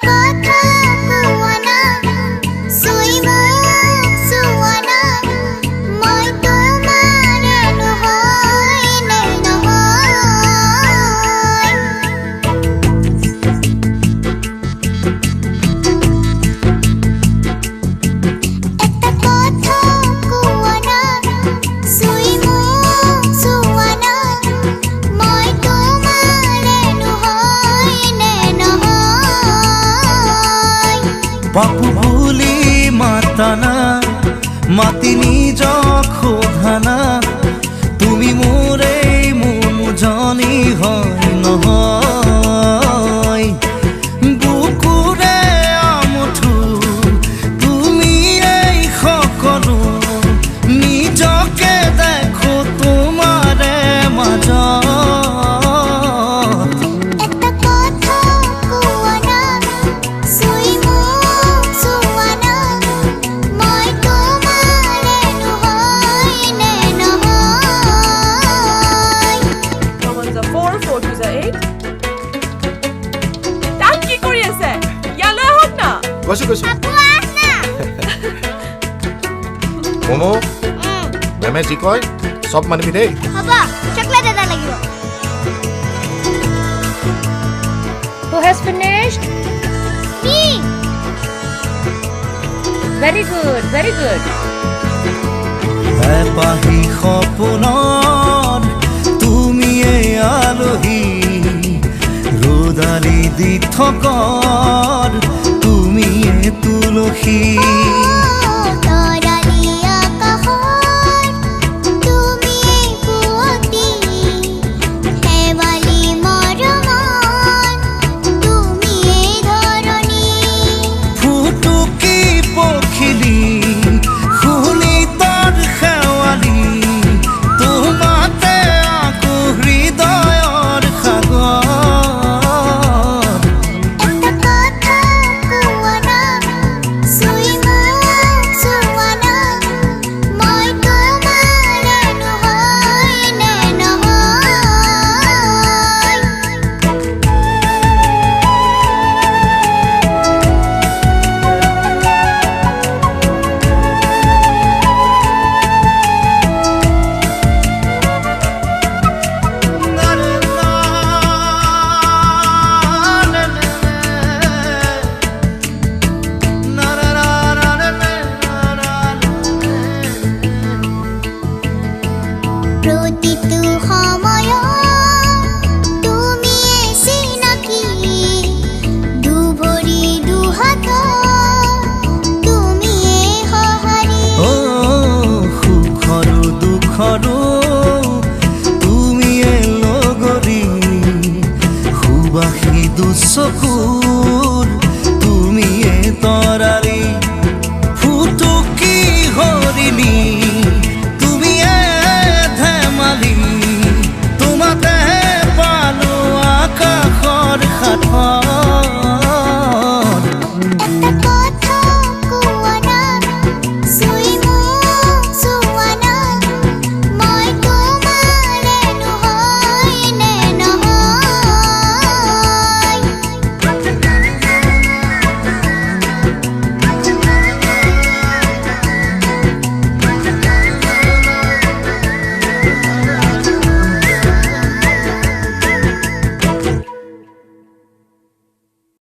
kotha koana sui muk suana moi tomare nohoy ne nohoy eta kotha koana sui muk suana moi tomare nohoy ne nohoy বাপু বুলি মাতানা মাতি নিজ খোধানা তুমি মোৰে মন জানি হয় নহয় বুকুৰে আমঠু তুমি এই সকলো নিজকে দেখো তোমাৰে মাজত eta kotha koana sui muk suana moi tomare nohoy ne nohoy Come on, the 4, 4 to the 8. তাত কি কৰি আছে? ইয়ালৈ আহক না। গৈছো apu asna মমো মেমে যি কয় চব মানিবি দেই haba chocolate eta lagibo Who has finished? me Very good, very good. এপাহি সপোনত তুমি এই আলহী ৰ'দালি দি থকৰ তুমি এই তুলসী তৰালি আকাশৰ তুমি পুৱতি শেৱালি মৰমৰ তুমি ধৰণী ফুটুকি পখিলি শুনি তাৰ শেৱালি তোমাতে আকৌ হৃদয়ৰ সাগৰ eta kotha koana sui muk suana moi tomare nohoy ne nohoy প্ৰতিটো সময়ত তুমি চিনাকি দুভৰি দুহাতত তুমি সঁহাৰি সুখৰো দুখৰো তুমিয়ে লগৰী সুবাসী দুচকুৰ